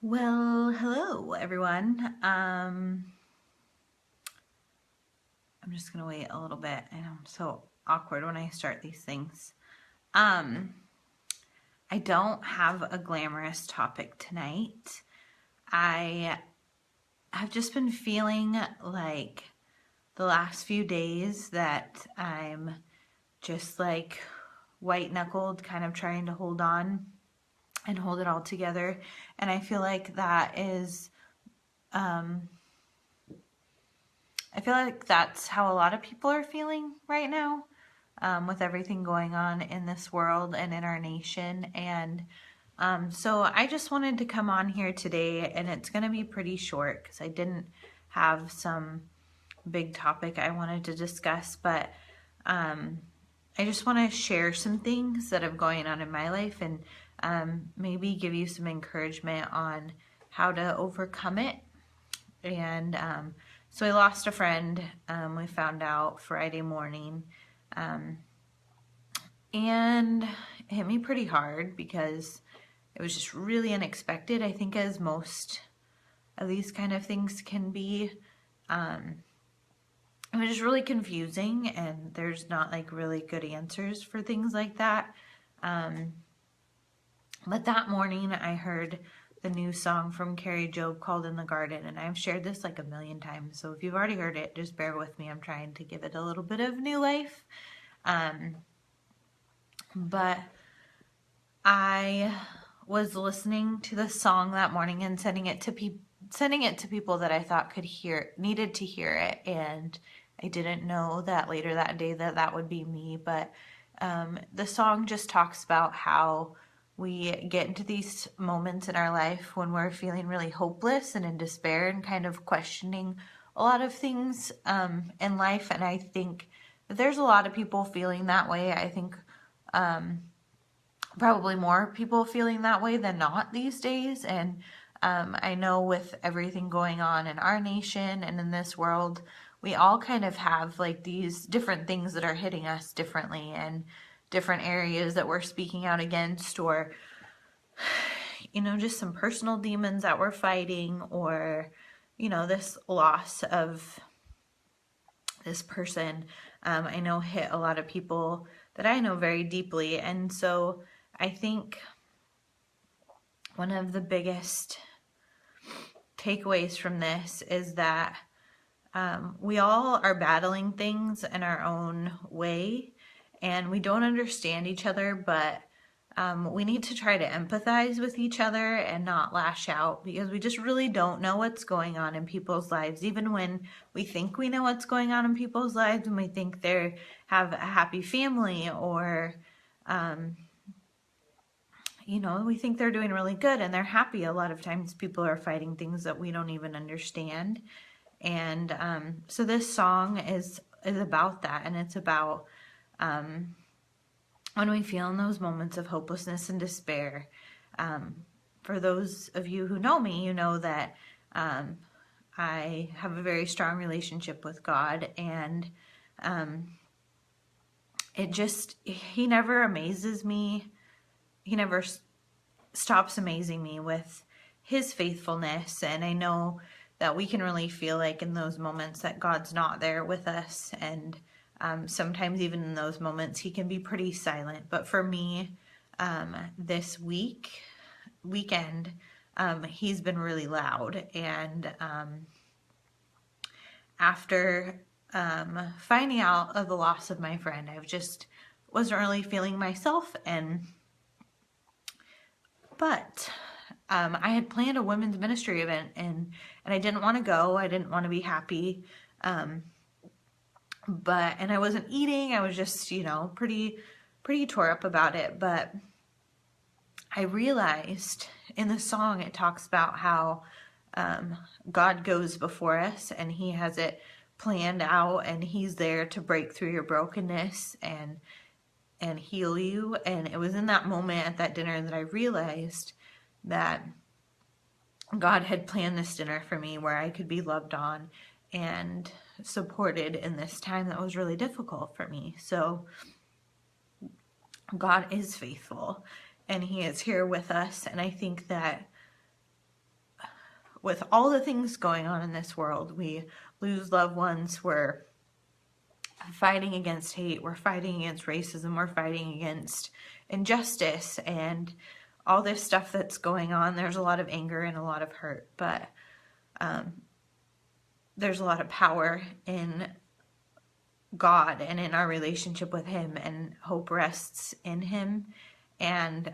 Well, hello everyone. I'm just gonna wait a little bit. I know I'm so awkward when I start these things. Um, I don't have a glamorous topic tonight. I have just been feeling like the last few days that I'm just like white knuckled, kind of trying to hold on and hold it all together. And I feel like that is um, I feel like that's how a lot of people are feeling right now, with everything going on in this world and in our nation. And so I just wanted to come on here today, and it's going to be pretty short because I didn't have some big topic I wanted to discuss, but I just want to share some things that have going on in my life and maybe give you some encouragement on how to overcome it. And so I lost a friend. We found out Friday morning. And it hit me pretty hard because it was just really unexpected. I think as most of these kind of things can be. It was just really confusing, and there's not like really good answers for things like that. But that morning I heard the new song from Carrie Job called In the Garden, and I've shared this like a million times, so if you've already heard it, just bear with me. I'm trying to give it a little bit of new life. But I was listening to the song that morning and sending it to people that I thought needed to hear it, and I didn't know that later that day that would be me. But the song just talks about how we get into these moments in our life when we're feeling really hopeless and in despair and kind of questioning a lot of things in life. And I think that there's a lot of people feeling that way. I think probably more people feeling that way than not these days. And I know with everything going on in our nation and in this world, we all kind of have like these different things that are hitting us differently, and different areas that we're speaking out against, or just some personal demons that we're fighting, or this loss of this person I know hit a lot of people that I know very deeply. And so I think one of the biggest takeaways from this is that we all are battling things in our own way, and we don't understand each other, but we need to try to empathize with each other and not lash out, because we just really don't know what's going on in people's lives. Even when we think we know what's going on in people's lives, and we think they have a happy family, or we think they're doing really good and they're happy, a lot of times people are fighting things that we don't even understand. And so this song is about that, and it's about when we feel in those moments of hopelessness and despair. For those of you who know me, you know that I have a very strong relationship with God, and He never amazes me. He never stops amazing me with His faithfulness. And I know that we can really feel like in those moments that God's not there with us, and sometimes even in those moments He can be pretty silent. But for me, this weekend, He's been really loud. And after finding out of the loss of my friend, I just wasn't really feeling myself. But I had planned a women's ministry event, and I didn't want to go. I didn't want to be happy. And I wasn't eating. I was just, pretty tore up about it. But I realized in the song, it talks about how God goes before us, and He has it planned out, and He's there to break through your brokenness and heal you. And it was in that moment at that dinner that I realized that God had planned this dinner for me where I could be loved on and supported in this time that was really difficult for me. So God is faithful, and He is here with us. And I think that with all the things going on in this world, we lose loved ones, we're fighting against hate, we're fighting against racism, we're fighting against injustice and all this stuff that's going on. There's a lot of anger and a lot of hurt, but there's a lot of power in God and in our relationship with Him, and hope rests in Him. And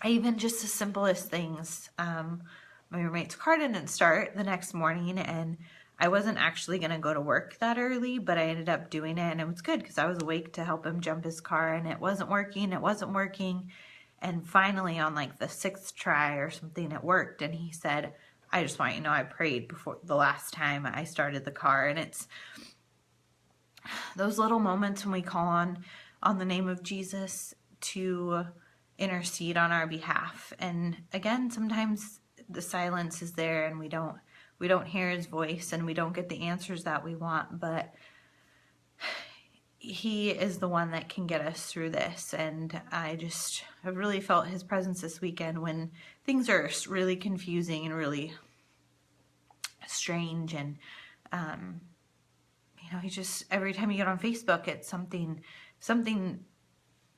even just the simplest things. My roommate's car didn't start the next morning, and I wasn't actually going to go to work that early, but I ended up doing it, and it was good because I was awake to help him jump his car, and it wasn't working. And finally, on like the 6th try or something, it worked. And he said, I just want you to know I prayed before the last time I started the car. And it's those little moments when we call on the name of Jesus to intercede on our behalf. And again, sometimes the silence is there and we don't hear His voice and we don't get the answers that we want, but He is the one that can get us through this. And I have really felt His presence this weekend when things are really confusing and really strange. And, He just, every time you get on Facebook, it's something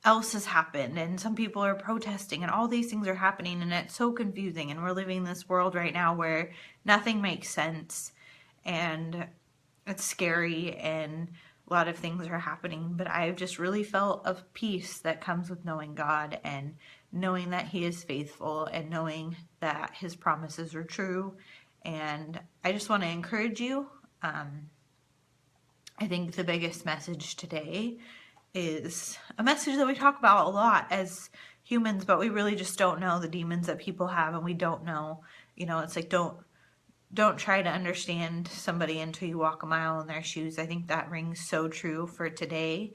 else has happened, and some people are protesting, and all these things are happening, and it's so confusing. And we're living in this world right now where nothing makes sense, and it's scary, and a lot of things are happening. But I've just really felt a peace that comes with knowing God and knowing that He is faithful and knowing that His promises are true. And I just want to encourage you. I think the biggest message today is a message that we talk about a lot as humans, but we really just don't know the demons that people have, and we don't know, it's like don't try to understand somebody until you walk a mile in their shoes. I think that rings so true for today,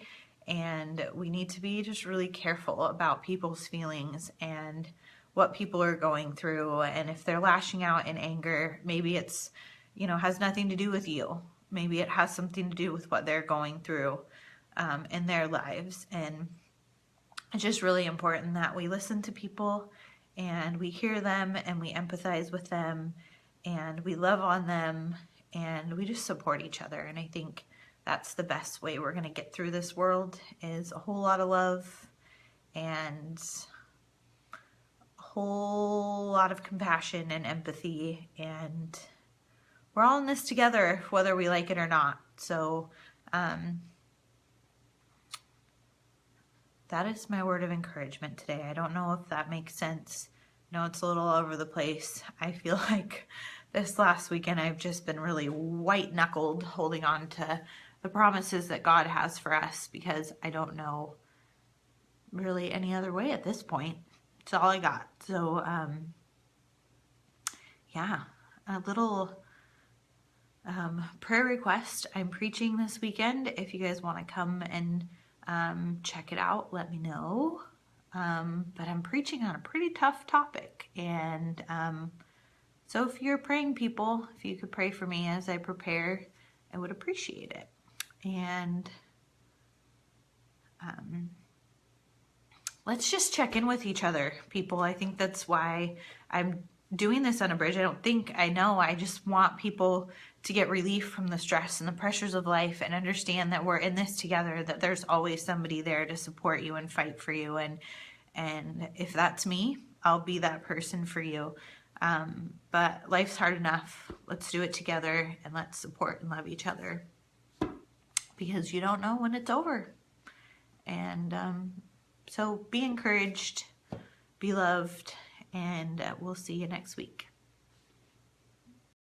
and we need to be just really careful about people's feelings and what people are going through. And if they're lashing out in anger, maybe it's, has nothing to do with you. Maybe it has something to do with what they're going through in their lives. And it's just really important that we listen to people and we hear them and we empathize with them and we love on them and we just support each other. And I think that's the best way we're going to get through this world, is a whole lot of love and a whole lot of compassion and empathy. And we're all in this together, whether we like it or not. So that is my word of encouragement today. I don't know if that makes sense. No, it's a little all over the place. I feel like this last weekend I've just been really white-knuckled holding on to the promises that God has for us, because I don't know really any other way at this point. It's all I got. So, yeah, a little prayer request. I'm preaching this weekend. If you guys want to come and check it out, let me know. But I'm preaching on a pretty tough topic, and so if you're praying people, if you could pray for me as I prepare, I would appreciate it. And let's just check in with each other, people. I think that's why I'm doing this unabridged. I just want people to get relief from the stress and the pressures of life and understand that we're in this together, that there's always somebody there to support you and fight for you. And if that's me, I'll be that person for you. But life's hard enough. Let's do it together and let's support and love each other, because you don't know when it's over. And so be encouraged, be loved, and we'll see you next week.